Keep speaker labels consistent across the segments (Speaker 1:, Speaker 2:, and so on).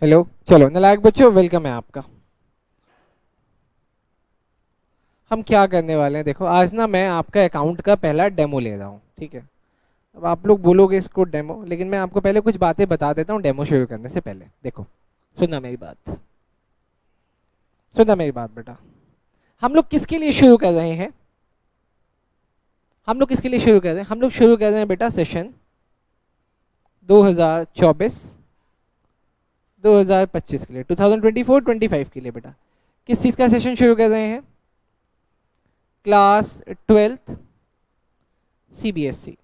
Speaker 1: Hello. चलो नालायक बच्चों, वेलकम है आपका। हम क्या करने वाले हैं, देखो आज ना मैं आपका अकाउंट का पहला डेमो ले रहा हूँ, ठीक है। अब आप लोग बोलोगे इसको डेमो, लेकिन मैं आपको पहले कुछ बातें बता देता हूँ डेमो शुरू करने से पहले। देखो, सुनना मेरी बात, सुनना मेरी बात बेटा। हम लोग किसके लिए शुरू कर रहे हैं? हम लोग किसके लिए शुरू कर रहे हैं? हम लोग शुरू कर रहे हैं बेटा सेशन 2024 2025 के लिए, 2024-25 के लिए बेटा। किस चीज़ का सेशन शुरू कर रहे हैं? Class 12th CBSE.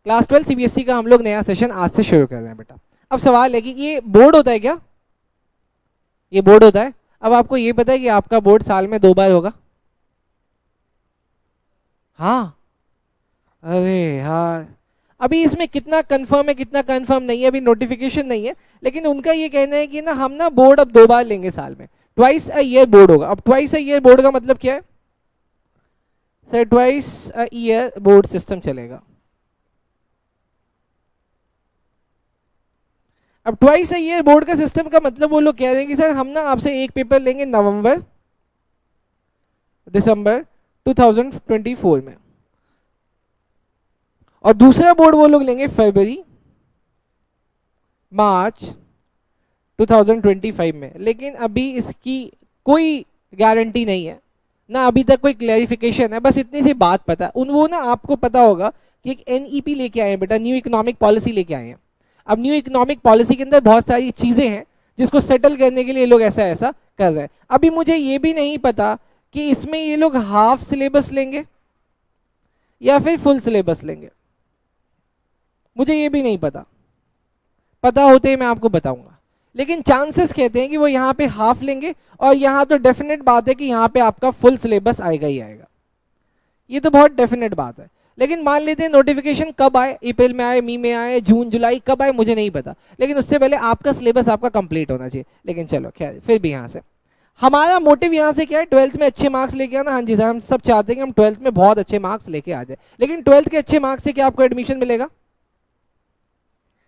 Speaker 1: Class 12 CBSE का हम लोग नया सेशन आज से शुरू कर रहे हैं बेटा। अब सवाल है कि ये बोर्ड होता है क्या? ये बोर्ड होता है। अब आपको ये पता है कि आपका बोर्ड साल में 2 बार होगा? हाँ। अरे यार, अभी इसमें कितना कंफर्म है कितना कंफर्म नहीं है, अभी नोटिफिकेशन नहीं है। लेकिन उनका ये कहना है कि ना हम ना बोर्ड अब 2 बार लेंगे साल में, ट्वाइस अ ईयर बोर्ड होगा। अब ट्वाइस अ ईयर बोर्ड का मतलब क्या है sir? Twice a year board system चलेगा। अब ट्वाइस अ ईयर बोर्ड का सिस्टम का मतलब वो लोग कह रहे हैं कि सर हम ना आपसे एक पेपर लेंगे नवंबर दिसंबर 2024 में, और दूसरा बोर्ड वो लोग लेंगे फरवरी मार्च 2025 में। लेकिन अभी इसकी कोई गारंटी नहीं है ना, अभी तक कोई क्लैरिफिकेशन है। बस इतनी सी बात पता है उन, वो ना आपको पता होगा कि एक एनईपी लेके आए हैं बेटा, न्यू इकोनॉमिक पॉलिसी लेके आए हैं। अब न्यू इकोनॉमिक पॉलिसी के अंदर बहुत सारी चीजें हैं जिसको सेटल करने के लिए ये लोग ऐसा ऐसा कर रहे हैं। अभी मुझे ये भी नहीं पता कि इसमें ये लोग हाफ सिलेबस लेंगे या फिर फुल सिलेबस लेंगे, मुझे ये भी नहीं पता। पता होते ही मैं आपको बताऊंगा। लेकिन चांसेस कहते हैं कि वो यहाँ पे हाफ लेंगे, और यहाँ तो डेफिनेट बात है कि यहाँ पे आपका फुल सिलेबस आएगा ही आएगा। ये तो बहुत डेफिनेट बात है। लेकिन मान लेते हैं नोटिफिकेशन कब आए, अप्रैल में आए, मई में आए, जून जुलाई कब आए मुझे नहीं पता, लेकिन उससे पहले आपका सिलेबस आपका कंप्लीट होना चाहिए। लेकिन चलो खैर, फिर भी यहाँ से हमारा मोटिव यहाँ से क्या है? ट्वेल्थ में अच्छे मार्क्स लेके आना। हाँ जी सर, हम सब चाहते हैं कि हम ट्वेल्थ में बहुत अच्छे मार्क्स लेके आ जाए। लेकिन ट्वेल्थ के अच्छे मार्क्स से क्या आपको एडमिशन मिलेगा?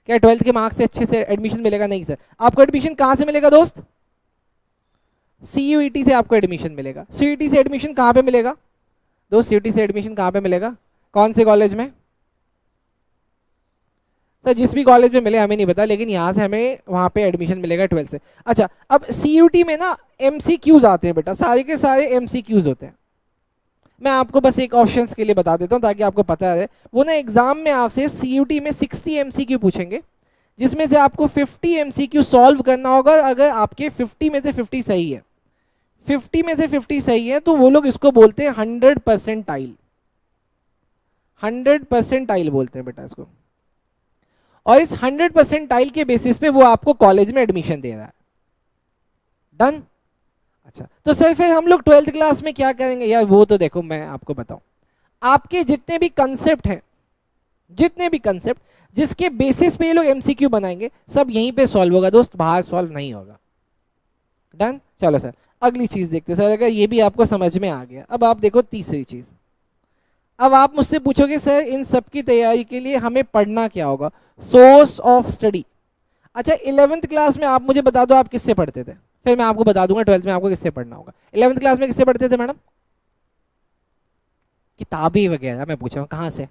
Speaker 1: क्या ट्वेल्थ के मार्क्स से अच्छे से एडमिशन मिलेगा? नहीं सर। आपको एडमिशन कहाँ से मिलेगा दोस्त? सीयूईटी से आपको एडमिशन मिलेगा। सीयूईटी से एडमिशन कहाँ पे मिलेगा दोस्त? सीयूईटी से एडमिशन कहाँ पे मिलेगा? कौन से कॉलेज में? सर जिस भी कॉलेज में मिले हमें नहीं पता, लेकिन यहाँ से हमें वहाँ पे एडमिशन मिलेगा ट्वेल्थ से। अच्छा, अब सीयूटी में ना एमसीक्यूज आते हैं बेटा, सारे के सारे एमसीक्यूज होते हैं। मैं आपको बस एक ऑप्शंस के लिए बता देता हूँ ताकि आपको पता रहे। वो ना एग्जाम में आपसे सीयूटी में 60 एमसीक्यू पूछेंगे, जिसमें से आपको 50 एमसीक्यू सॉल्व करना होगा। अगर आपके 50 में से 50 सही है, 50 में से 50 सही है, तो वो लोग इसको बोलते हैं 100%। 100% बोलते हैं बेटा इसको। और इस 100% के बेसिस पे वो आपको कॉलेज में एडमिशन दे रहा है। डन। अच्छा, तो सर फिर हम लोग ट्वेल्थ क्लास में क्या करेंगे यार? वो तो देखो मैं आपको बताऊं, आपके जितने भी कंसेप्ट हैं, जितने भी कंसेप्ट जिसके बेसिस पे ये लोग एमसीक्यू बनाएंगे, सब यहीं पे सॉल्व होगा दोस्त, बाहर सॉल्व नहीं होगा। डन। चलो सर, अगली चीज देखते हैं सर। अगर ये भी आपको समझ में आ गया, अब आप देखो तीसरी चीज। अब आप मुझसे पूछोगे सर इन सब की तैयारी के लिए हमें पढ़ना क्या होगा? Source of study. अच्छा, 11th क्लास में आप मुझे बता दो आप किससे पढ़ते थे, फिर मैं आपको बता दूंगा 12th में आपको किससे पढ़ना होगा। 11th क्लास में किससे पढ़ते थे मैडम? किताबें वगैरह मैं पूछ रहा हूँ, कहाँ से?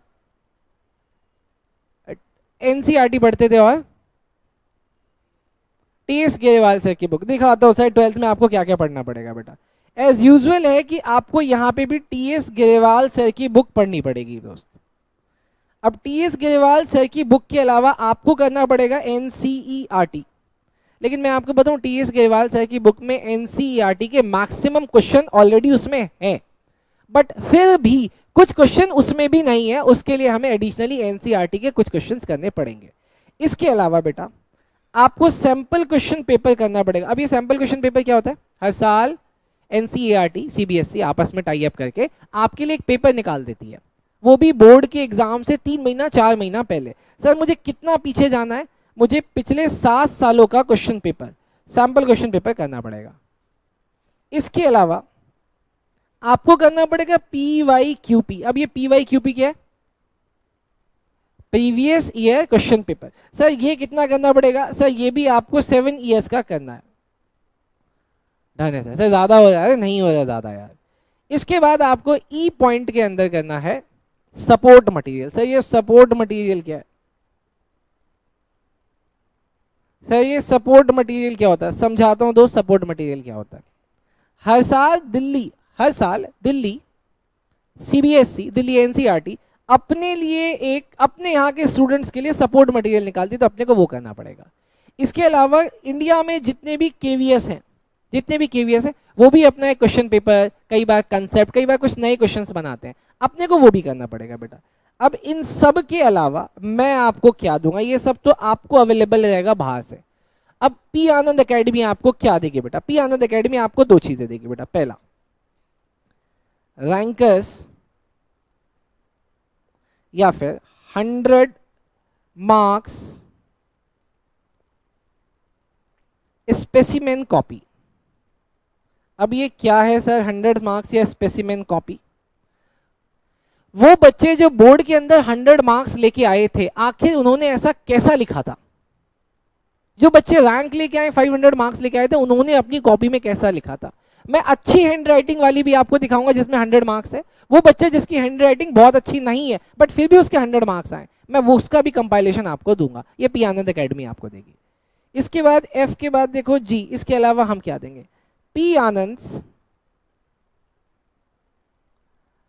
Speaker 1: एनसीईआरटी पढ़ते थे, और टीएस गेरवाल सर की बुक दिखाता हूँ सर। 12th में आपको क्या क्या पढ़ना पड़ेगा बेटा? एज यूजुअल है कि आपको यहाँ पे भी टीएस गेरवाल सर की बुक पढ़नी पड़ेगी दोस्त। अब टीएस गेरवाल सर की बुक के अलावा आपको करना पड़ेगा एनसीईआरटी। लेकिन मैं आपको बताऊं, टीएस गेरवाल सर की बुक में एनसीईआरटी के मैक्सिमम क्वेश्चन ऑलरेडी उसमें है, बट फिर भी कुछ क्वेश्चन उसमें भी नहीं है, उसके लिए हमें एडिशनली एनसीईआरटी के कुछ क्वेश्चंस करने पड़ेंगे। इसके अलावा बेटा आपको सैंपल क्वेश्चन पेपर करना पड़ेगा। अब ये सैंपल क्वेश्चन पेपर क्या होता है? हर साल एनसीईआरटी सीबीएसई आपस में टाई अप करके आपके लिए एक पेपर निकाल देती है, वो भी बोर्ड के एग्जाम से 3 महीना 4 महीना पहले। सर मुझे कितना पीछे जाना है? मुझे पिछले 7 सालों का question paper, sample question paper करना पड़ेगा। इसके अलावा आपको करना पड़ेगा पीवाईक्यूपी। अब ये पीवाईक्यूपी क्या है? Previous year question paper. Sir ये कितना करना पड़ेगा? सर ये भी आपको 7 ईयर्स का करना है। डन है सर। सर ज्यादा हो रहा है? नहीं हो रहा ज्यादा यार। इसके बाद आपको ई पॉइंट के अंदर करना है सपोर्ट मटेरियल। सर ये सपोर्ट मटेरियल क्या है? सर ये सपोर्ट मटेरियल क्या होता है समझाता हूं दोस्त। सपोर्ट मटेरियल क्या होता है? हर साल दिल्ली सीबीएसई, दिल्ली एनसीईआरटी अपने लिए एक अपने यहाँ के स्टूडेंट्स के लिए सपोर्ट मटेरियल निकालती है, तो अपने को वो करना पड़ेगा। इसके अलावा इंडिया में जितने भी केवीएस हैं वो भी अपना एक क्वेश्चन पेपर, कई बार कंसेप्ट, कई बार कुछ नए क्वेश्चंस बनाते हैं, अपने को वो भी करना पड़ेगा बेटा। अब इन सब के अलावा मैं आपको क्या दूंगा? ये सब तो आपको अवेलेबल रहेगा बाहर से। अब पी आनंद एकेडमी आपको क्या देगी बेटा? पी आनंद एकेडमी आपको दो चीजें देगी बेटा। पहला, रैंकर्स या फिर 100 मार्क्स स्पेसिमेन कॉपी। अब ये क्या है सर 100 मार्क्स या स्पेसिमेन कॉपी? वो बच्चे जो बोर्ड के अंदर 100 मार्क्स लेके आए थे, आखिर उन्होंने ऐसा कैसा लिखा था? जो बच्चे रैंक लेके आए, 500 मार्क्स लेके आए थे, उन्होंने अपनी कॉपी में कैसा लिखा था? मैं अच्छी हैंड राइटिंग वाली भी आपको दिखाऊंगा जिसमें 100 मार्क्स है। वो बच्चे जिसकी हैंड राइटिंग बहुत अच्छी नहीं है बट फिर भी उसके 100 मार्क्स आए, मैं वो उसका भी कंपाइलेशन आपको दूंगा। ये पी आनंद एकेडमी आपको देगी। इसके बाद एफ के बाद देखो जी। इसके अलावा हम क्या देंगे? P Anand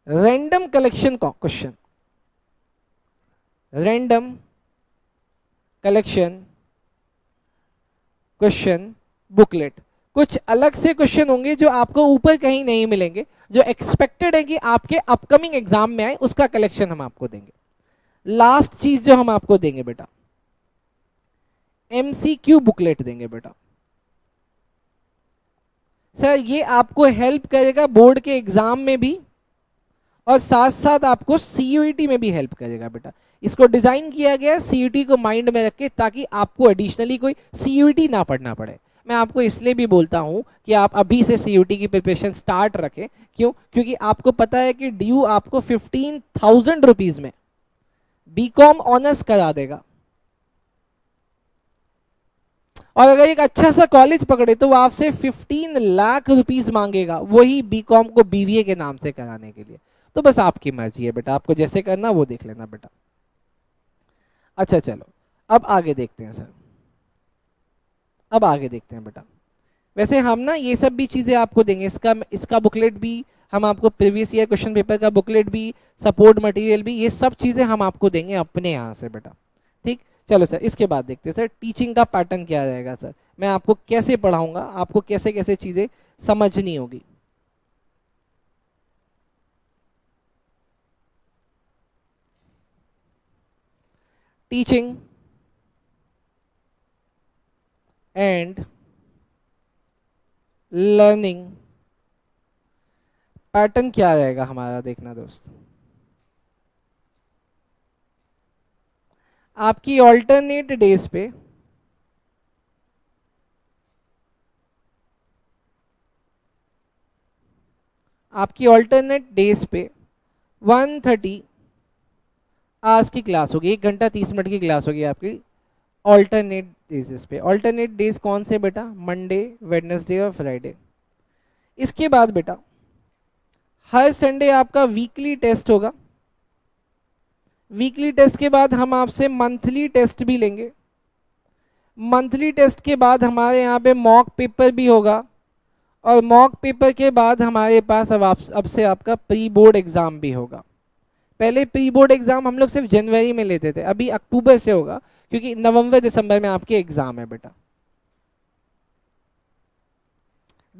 Speaker 1: random collection question, random collection question booklet. कुछ अलग से क्वेश्चन होंगे जो आपको ऊपर कहीं नहीं मिलेंगे, जो एक्सपेक्टेड है कि आपके अपकमिंग एग्जाम में आए, उसका कलेक्शन हम आपको देंगे। लास्ट चीज जो हम आपको देंगे बेटा, एमसीक्यू बुकलेट देंगे बेटा। सर ये आपको हेल्प करेगा बोर्ड के एग्जाम में भी और साथ साथ आपको सीयूईटी में भी हेल्प करेगा बेटा। इसको डिजाइन किया गया है सीयूईटी को माइंड में रख के, ताकि आपको एडिशनली कोई सीयूईटी ना पढ़ना पड़े। मैं आपको इसलिए भी बोलता हूं कि आप अभी से सीयूईटी की प्रिपरेशन स्टार्ट रखें। क्यों? क्योंकि आपको पता है कि ड्यू आपको 15,000 रुपीज में बीकॉम ऑनर्स करा देगा, और अगर एक अच्छा सा कॉलेज पकड़े तो वो आपसे 15 लाख रुपीज मांगेगा, वही बीकॉम को बीवीए के नाम से कराने के लिए। तो बस आपकी मर्जी है बेटा, आपको जैसे करना वो देख लेना बेटा। अच्छा चलो अब आगे देखते हैं सर, अब आगे देखते हैं बेटा। वैसे हम ना ये सब भी चीजें आपको देंगे, इसका बुकलेट भी हम आपको, प्रीवियस ईयर क्वेश्चन पेपर का बुकलेट भी, सपोर्ट मटेरियल भी, ये सब चीजें हम आपको देंगे अपने यहाँ से बेटा। ठीक, चलो सर इसके बाद देखते हैं सर टीचिंग का पैटर्न क्या रहेगा। सर मैं आपको कैसे पढ़ाऊंगा, आपको कैसे कैसे चीजें समझनी होगी। टीचिंग एंड लर्निंग पैटर्न क्या रहेगा हमारा, देखना दोस्त। आपकी ऑल्टरनेट डेज पे आपकी ऑल्टरनेट डेज पे 130 आवर्स की क्लास होगी, 1 घंटा 30 मिनट की क्लास होगी आपकी ऑल्टरनेट डेज पे। ऑल्टरनेट डेज कौन से बेटा? मंडे, वेडनेसडे और फ्राइडे। इसके बाद बेटा हर संडे आपका वीकली टेस्ट होगा। वीकली टेस्ट के बाद हम आपसे मंथली टेस्ट भी लेंगे। मंथली टेस्ट के बाद हमारे यहाँ पे मॉक पेपर भी होगा, और मॉक पेपर के बाद हमारे पास अब से आपका प्री बोर्ड एग्जाम भी होगा। पहले प्री बोर्ड एग्जाम हम लोग सिर्फ जनवरी में लेते थे, अभी अक्टूबर से होगा, क्योंकि नवंबर दिसंबर में आपके एग्जाम है बेटा।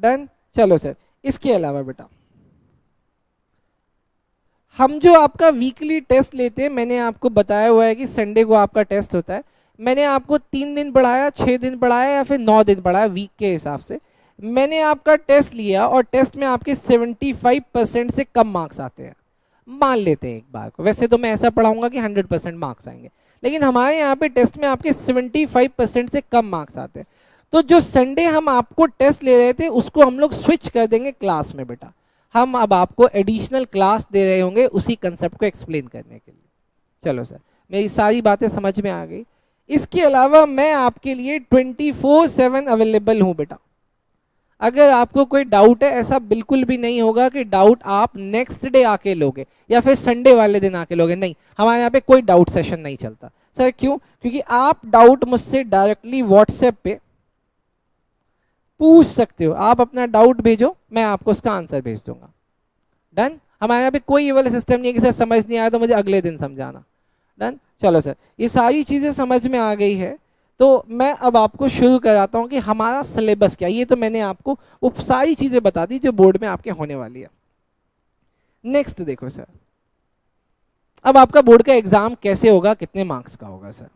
Speaker 1: डन। चलो सर इसके अलावा बेटा हम जो आपका वीकली टेस्ट लेते हैं, मैंने आपको बताया हुआ है कि संडे को आपका टेस्ट होता है। मैंने आपको 3 दिन पढ़ाया, 6 दिन पढ़ाया या फिर 9 दिन पढ़ाया, वीक के हिसाब से मैंने आपका टेस्ट लिया, और टेस्ट में आपके 75% से कम मार्क्स आते हैं, मान लेते हैं एक बार को। वैसे तो मैं ऐसा पढ़ाऊंगा कि 100% मार्क्स आएंगे, लेकिन हमारे यहाँ पे टेस्ट में आपके 75% से कम मार्क्स आते हैं। तो जो संडे हम आपको टेस्ट ले रहे थे उसको हम लोग स्विच कर देंगे क्लास में बेटा। हम अब आपको एडिशनल क्लास दे रहे होंगे उसी कंसेप्ट को एक्सप्लेन करने के लिए। चलो सर मेरी सारी बातें समझ में आ गई। इसके अलावा मैं आपके लिए 24/7 अवेलेबल हूं बेटा। अगर आपको कोई डाउट है, ऐसा बिल्कुल भी नहीं होगा कि डाउट आप नेक्स्ट डे आके लोगे या फिर संडे वाले दिन आके लोगे, नहीं, हमारे यहाँ पे कोई डाउट सेशन नहीं चलता। सर क्यों? क्योंकि आप डाउट मुझसे डायरेक्टली व्हाट्सएप पे पूछ सकते हो। आप अपना डाउट भेजो, मैं आपको उसका आंसर भेज दूंगा। डन। हमारे यहाँ पे कोई ये वाला सिस्टम नहीं है कि सर समझ नहीं आया तो मुझे अगले दिन समझाना। डन। चलो सर, ये सारी चीजें समझ में आ गई है, तो मैं अब आपको शुरू कराता हूँ कि हमारा सिलेबस क्या है। ये तो मैंने आपको वो सारी चीजें बता दी जो बोर्ड में आपके होने वाली है। नेक्स्ट देखो सर, अब आपका बोर्ड का एग्जाम कैसे होगा, कितने मार्क्स का होगा सर?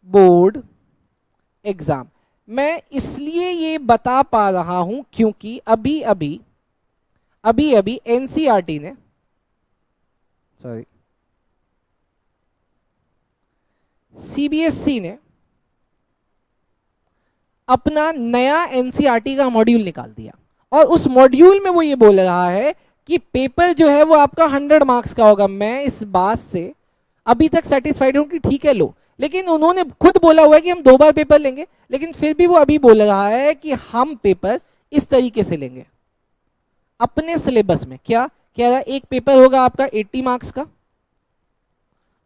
Speaker 1: बोर्ड एग्जाम मैं इसलिए ये बता पा रहा हूं क्योंकि अभी अभी एनसीईआरटी ने, सॉरी, सीबीएसई ने अपना नया एनसीईआरटी का मॉड्यूल निकाल दिया और उस मॉड्यूल में वो ये बोल रहा है कि पेपर जो है वो आपका 100 मार्क्स का होगा। मैं इस बात से अभी तक सेटिस्फाइड हूं कि ठीक है लो, लेकिन उन्होंने खुद बोला हुआ है कि हम 2 बार पेपर लेंगे, लेकिन फिर भी वो अभी बोल रहा है कि हम पेपर इस तरीके से लेंगे अपने सिलेबस में। क्या कह रहा है? एक पेपर होगा आपका 80 मार्क्स का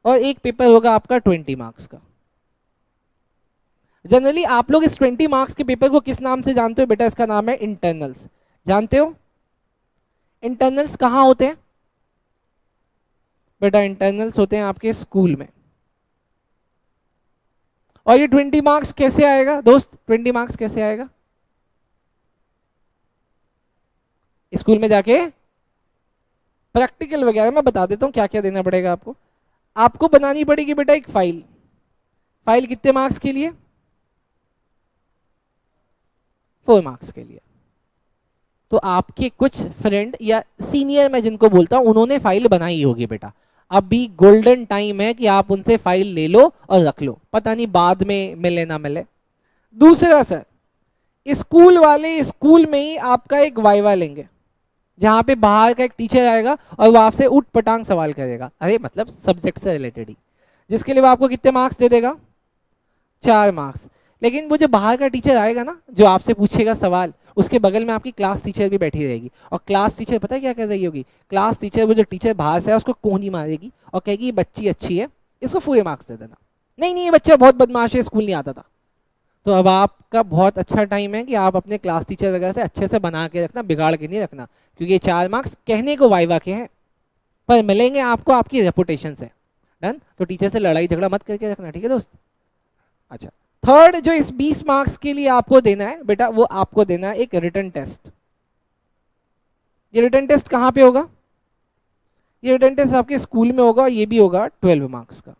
Speaker 1: और एक पेपर होगा आपका 20 मार्क्स का। जनरली आप लोग इस 20 मार्क्स के पेपर को किस नाम से जानते हो बेटा? इसका नाम है इंटरनल्स। जानते हो इंटरनल्स कहां होते हैं बेटा? इंटरनल्स होते हैं आपके स्कूल में। और ये 20 मार्क्स कैसे आएगा दोस्त? 20 मार्क्स कैसे आएगा? स्कूल में जाके प्रैक्टिकल वगैरह मैं बता देता हूं क्या क्या देना पड़ेगा आपको। आपको बनानी पड़ेगी बेटा एक फाइल। फाइल कितने मार्क्स के लिए? 4 मार्क्स के लिए। तो आपके कुछ फ्रेंड या सीनियर मैं जिनको बोलता हूं उन्होंने फाइल बनाई होगी बेटा। अभी गोल्डन टाइम है कि आप उनसे फाइल ले लो और रख लो, पता नहीं बाद में मिले ना मिले। दूसरा सर, स्कूल वाले स्कूल में ही आपका एक वाइवा लेंगे जहां पे बाहर का एक टीचर आएगा और वो आपसे उठ पटांग सवाल करेगा, अरे मतलब सब्जेक्ट से रिलेटेड ही, जिसके लिए वो आपको कितने मार्क्स दे देगा? 4 मार्क्स। लेकिन वो जो बाहर का टीचर आएगा ना जो आपसे पूछेगा सवाल, उसके बगल में आपकी क्लास टीचर भी बैठी रहेगी और क्लास टीचर पता है क्या कर रही होगी? क्लास टीचर वो जो टीचर बाहर से है उसको कोहनी मारेगी और कहेगी ये बच्ची अच्छी है, इसको पूरे मार्क्स दे देना। नहीं नहीं, ये बच्चा बहुत बदमाश है, स्कूल नहीं आता था। तो अब आपका बहुत अच्छा टाइम है कि आप अपने क्लास टीचर वगैरह से अच्छे से बना के रखना, बिगाड़ के नहीं रखना, क्योंकि ये 4 मार्क्स कहने को वाइवा के हैं पर मिलेंगे आपको आपकी रेपुटेशन से। डन। तो टीचर से लड़ाई झगड़ा मत करके रखना, ठीक है दोस्त? अच्छा, थर्ड जो इस 20 मार्क्स के लिए आपको देना है बेटा, वो आपको देना है एक रिटन टेस्ट। ये रिटन टेस्ट कहां पे होगा? ये रिटन टेस्ट आपके स्कूल में होगा और ये भी होगा 12 मार्क्स का।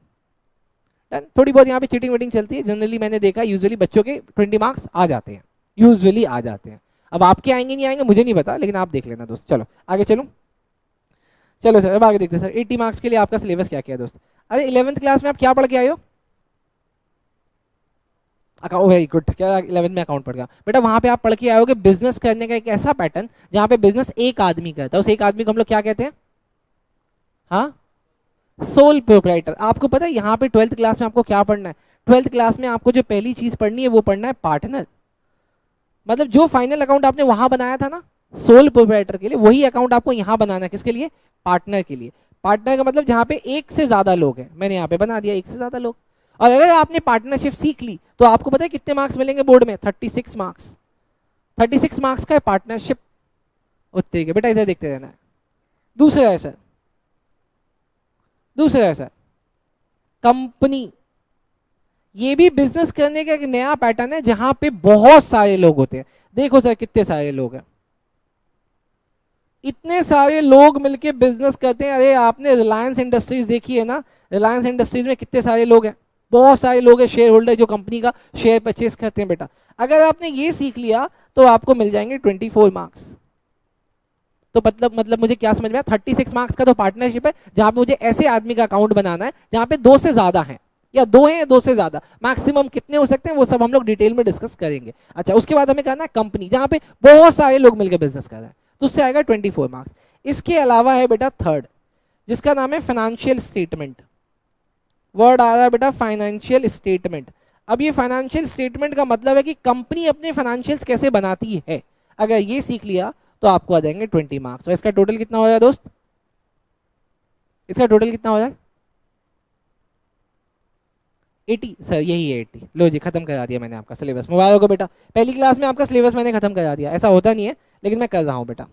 Speaker 1: डन। थोड़ी बहुत यहाँ पे चीटिंग वीटिंग चलती है, जनरली मैंने देखा यूजुअली बच्चों के 20 मार्क्स आ जाते हैं, यूजुअली आ जाते हैं। अब आपके आएंगे नहीं आएंगे मुझे नहीं पता, लेकिन आप देख लेना दोस्त। चलो आगे चलो। चलो सर अब आगे देखते हैं सर 80 मार्क्स के लिए आपका सिलेबस क्या क्या है दोस्त? अरे 11th क्लास में आप क्या पढ़ के आए हो? अकाउंट। Very good. क्या 11th में अकाउंट पढ़ गया बेटा? वहां पे आप पढ़ के आए हो कि बिजनेस करने का एक ऐसा पैटर्न जहां पे बिजनेस एक आदमी करता है, उस एक आदमी को हम लोग क्या कहते हैं? हाँ, सोल प्रोप्राइटर। आपको पता है यहाँ पे 12th क्लास में आपको क्या पढ़ना है? 12th क्लास में आपको जो पहली चीज पढ़नी है वो पढ़ना है पार्टनर। मतलब जो फाइनल अकाउंट आपने वहां बनाया था ना सोल प्रोप्राइटर के लिए, वही अकाउंट आपको यहाँ बनाना है। किसके लिए? पार्टनर के लिए। पार्टनर का मतलब जहां पे एक से ज्यादा लोग हैं, मैंने यहाँ पे बना दिया एक से ज्यादा लोग। और अगर आपने पार्टनरशिप सीख ली तो आपको पता है कितने मार्क्स मिलेंगे बोर्ड में? 36 मार्क्स। 36 मार्क्स का है पार्टनरशिप। उतने के बेटा इधर देखते रहना है। दूसरा है सर, दूसरा है सर कंपनी। ये भी बिजनेस करने का एक नया पैटर्न है जहां पे बहुत सारे लोग होते हैं। देखो सर कितने सारे लोग हैं, इतने सारे लोग मिलके बिजनेस करते हैं। अरे आपने रिलायंस इंडस्ट्रीज देखी है ना? रिलायंस इंडस्ट्रीज में कितने सारे लोग हैं, बहुत सारे लोग हैं शेयर होल्डर जो कंपनी का शेयर परचेस करते हैं बेटा। अगर आपने ये सीख लिया तो आपको मिल जाएंगे 24 मार्क्स। तो मतलब मुझे क्या समझ में आया? 36 मार्क्स का तो पार्टनरशिप है जहां पे मुझे ऐसे आदमी का अकाउंट बनाना है जहां पे 2 से ज्यादा हैं, या 2 हैं या 2 से ज्यादा, मैक्सिमम कितने हो सकते हैं वो सब हम लोग डिटेल में डिस्कस करेंगे। अच्छा, उसके बाद हमें करना है कंपनी जहां पे बहुत सारे लोग मिलकर बिजनेस कर रहे हैं, तो उससे आएगा 24 मार्क्स। इसके अलावा है बेटा थर्ड जिसका नाम है फाइनेंशियल स्टेटमेंट। वर्ड आ रहा है बेटा फाइनेंशियल स्टेटमेंट। अब ये फाइनेंशियल स्टेटमेंट का मतलब है कि कंपनी अपने फाइनेंशियल्स कैसे बनाती है। अगर ये सीख लिया तो आपको आ जाएंगे 20 मार्क्स। तो इसका टोटल कितना हो रहा है दोस्त, इसका टोटल कितना हो रहा है 80 सर, यही है 80। लो जी, खत्म करा दिया मैंने आपका सिलेबस। मुबारक हो बेटा, पहली क्लास में आपका सिलेबस मैंने खत्म करा दिया। ऐसा होता नहीं है लेकिन मैं कर रहा हूँ बेटा,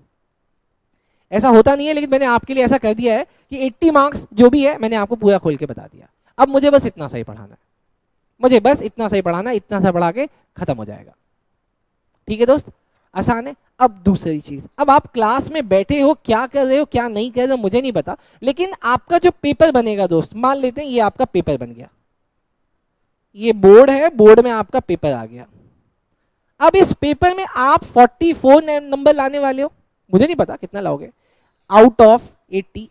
Speaker 1: ऐसा होता नहीं है लेकिन मैंने आपके लिए ऐसा कर दिया है कि 80 मार्क्स जो भी है मैंने आपको पूरा खोल के बता दिया। अब मुझे बस इतना सही पढ़ाना है, मुझे बस इतना सही पढ़ाना है, इतना सा पढ़ा के खत्म हो जाएगा। ठीक है दोस्त, आसान है। अब दूसरी चीज, अब आप क्लास में बैठे हो, क्या कर रहे हो क्या नहीं कर रहे हो मुझे नहीं पता, लेकिन आपका जो पेपर बनेगा दोस्त, मान लेते हैं ये आपका पेपर बन गया, ये बोर्ड है, बोर्ड में आपका पेपर आ गया। अब इस पेपर में आप 44 नंबर लाने वाले हो, मुझे नहीं पता कितना लाओगे आउट ऑफ 80,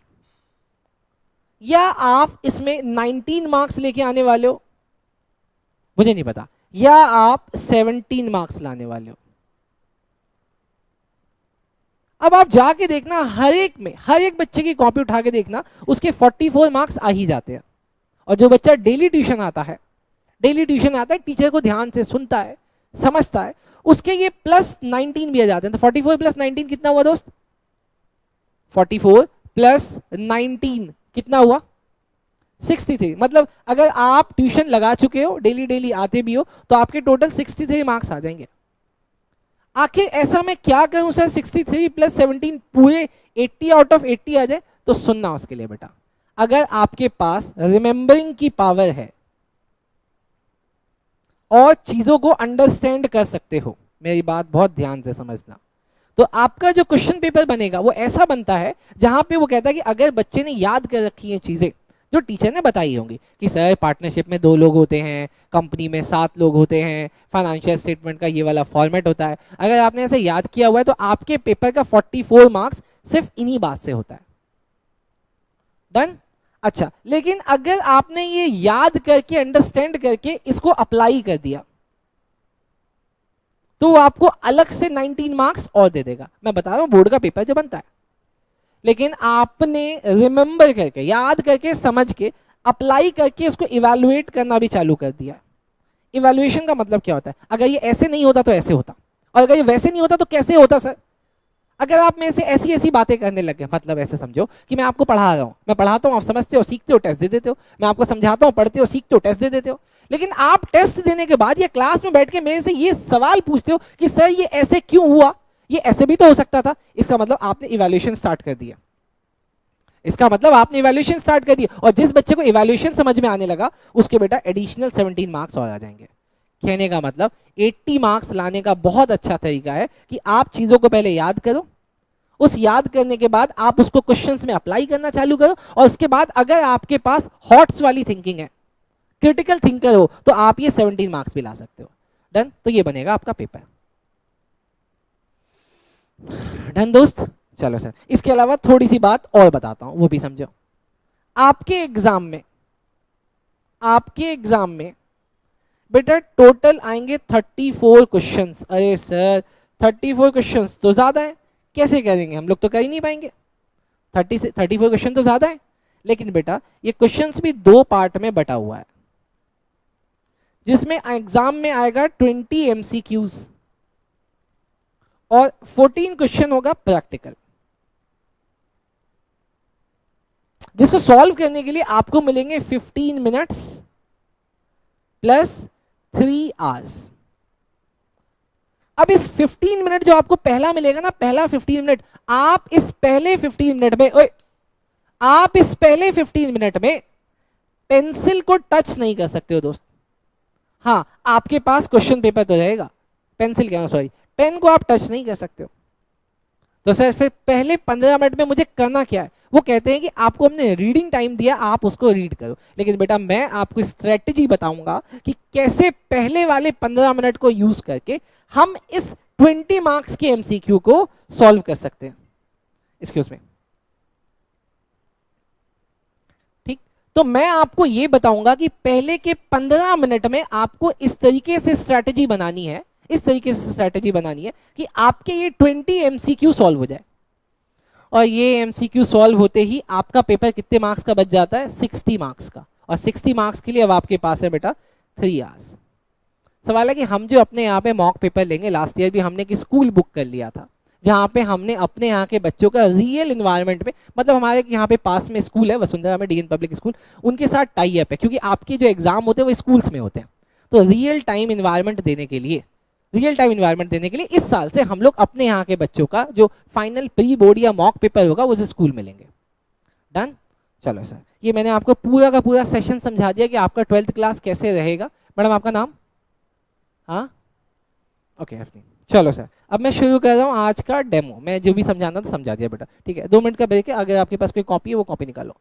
Speaker 1: या आप इसमें 19 मार्क्स लेके आने वाले हो, मुझे नहीं पता, या आप 17 मार्क्स लाने वाले हो। अब आप जाके देखना हर एक बच्चे की कॉपी उठा के देखना, उसके 44 मार्क्स आ ही जाते हैं। और जो बच्चा डेली ट्यूशन आता है, टीचर को ध्यान से सुनता है, समझता है, उसके ये प्लस 19 भी आ जाते हैं। तो 44 प्लस 19 कितना हुआ दोस्त, 44 प्लस 19 कितना हुआ 63। मतलब अगर आप ट्यूशन लगा चुके हो, डेली आते भी हो, तो आपके टोटल 63 मार्क्स आ जाएंगे। आखिर ऐसा मैं क्या करूं सर 63 प्लस 17 पूरे 80 आउट ऑफ 80 आ जाए? तो सुनना उसके लिए बेटा, अगर आपके पास रिमेंबरिंग की पावर है और चीजों को अंडरस्टैंड कर सकते हो, मेरी बात बहुत ध्यान से समझना, तो आपका जो क्वेश्चन पेपर बनेगा वो ऐसा बनता है जहां पे वो कहता है कि अगर बच्चे ने याद कर रखी है चीजें जो टीचर ने बताई होंगी कि सर पार्टनरशिप में 2 लोग होते हैं, कंपनी में 7 लोग होते हैं, फाइनेंशियल स्टेटमेंट का ये वाला फॉर्मेट होता है, अगर आपने ऐसे याद किया हुआ है तो आपके पेपर का 44 मार्क्स सिर्फ इन्हीं बात से होता है। डन। अच्छा, लेकिन अगर आपने ये याद करके अंडरस्टैंड करके इसको अप्लाई कर दिया तो वो आपको अलग से 19 मार्क्स और दे देगा। मैं बता रहा हूं बोर्ड का पेपर जो बनता है, लेकिन आपने रिमेंबर करके, याद करके, समझ के, अप्लाई करके उसको इवैल्यूएट करना भी चालू कर दिया। इवैल्यूएशन का मतलब क्या होता है, अगर ये ऐसे नहीं होता तो ऐसे होता, और अगर ये वैसे नहीं होता तो कैसे होता सर। अगर आप में से ऐसी ऐसी बातें करने लगे, मतलब ऐसे समझो कि मैं आपको पढ़ा रहा हूं, मैं पढ़ाता हूं, आप समझते हो, सीखते हो, टेस्ट दे देते हो, मैं आपको समझाता हूं, पढ़ते हो, सीखते हो, टेस्ट दे देते हो, लेकिन आप टेस्ट देने के बाद या क्लास में बैठ के मेरे से ये सवाल पूछते हो कि सर ये ऐसे क्यों हुआ, ये ऐसे भी तो हो सकता था। इसका मतलब आपने इवैल्यूएशन स्टार्ट कर दिया, इसका मतलब आपने इवैल्यूएशन स्टार्ट कर दिया। और जिस बच्चे को इवैल्यूएशन समझ में आने लगा उसके बेटा एडिशनल 17 मार्क्स और आ जाएंगे। कहने का मतलब 80 मार्क्स लाने का बहुत अच्छा तरीका है कि आप चीजों को पहले याद करो, उस याद करने के बाद आप उसको क्वेश्चंस में अप्लाई करना चालू करो, और उसके बाद अगर आपके पास हॉट्स वाली थिंकिंग है, क्रिटिकल थिंकर हो, तो आप ये 17 मार्क्स भी ला सकते हो। डन। तो ये बनेगा आपका पेपर। डन दोस्त। चलो सर, इसके अलावा थोड़ी सी बात और बताता हूं, वो भी समझो। आपके एग्जाम में बेटा टोटल आएंगे 34 क्वेश्चंस। अरे सर 34 क्वेश्चंस तो ज्यादा है, कैसे करेंगे हम लोग, तो कर ही नहीं पाएंगे। 34 क्वेश्चन तो ज्यादा है, लेकिन बेटा ये क्वेश्चंस भी 2 पार्ट में बटा हुआ है, जिसमें एग्जाम में आएगा 20 MCQs और 14 क्वेश्चन होगा प्रैक्टिकल, जिसको सॉल्व करने के लिए आपको मिलेंगे 15 मिनट्स प्लस 3 आवर्स। अब इस 15 मिनट जो आपको पहला मिलेगा ना, पहला 15 मिनट, आप इस पहले 15 मिनट में पेंसिल को टच नहीं कर सकते हो दोस्त। हाँ, आपके पास क्वेश्चन पेपर तो रहेगा, पेंसिल क्या, सॉरी, पेन को आप टच नहीं कर सकते हो। तो सर फिर पहले 15 मिनट में मुझे करना क्या है? वो कहते हैं कि आपको हमने रीडिंग टाइम दिया, आप उसको रीड करो, लेकिन बेटा मैं आपको स्ट्रेटजी बताऊंगा कि कैसे पहले वाले 15 मिनट को यूज करके हम इस 20 मार्क्स के एमसीक्यू को सॉल्व कर सकते हैं। एक्सक्यूज मी, ठीक, तो मैं आपको ये बताऊंगा कि पहले के 15 मिनट में आपको इस तरीके से स्ट्रैटेजी बनानी है, कि आपके ये 20 एमसीक्यू सॉल्व हो जाए। और ये एमसीक्यू सॉल्व होते ही आपका पेपर कितने मार्क्स का बच जाता है? 60 मार्क्स का। और 60 मार्क्स के लिए अब आपके पास है बेटा 3 आवर्स। सवाल है कि हम जो अपने यहाँ पे मॉक पेपर लेंगे, लास्ट ईयर भी हमने एक स्कूल बुक कर लिया था जहाँ पे हमने अपने यहाँ के बच्चों का रियल इन्वायरमेंट में, मतलब हमारे यहाँ पे पास में स्कूल है वसुंधरा में, डीएन पब्लिक स्कूल, उनके साथ टाई अप है क्योंकि आपके जो एग्जाम होते हैं वो स्कूल्स में होते हैं। तो रियल टाइम इन्वायरमेंट देने के लिए, इस साल से हम लोग अपने यहाँ के बच्चों का जो फाइनल प्री बोर्ड या मॉक पेपर होगा वो स्कूल में लेंगे। डन। चलो सर, ये मैंने आपको पूरा का पूरा सेशन समझा दिया कि आपका 12th क्लास कैसे रहेगा। मैडम आपका नाम? हाँ, ओके हफनी। चलो सर, अब मैं शुरू कर रहा हूँ आज का डेमो। मैं जो भी समझाना था समझा दिया बेटा, ठीक है। 2 मिनट का ब्रेक है, अगर आपके पास कोई कॉपी है वो कॉपी निकालो।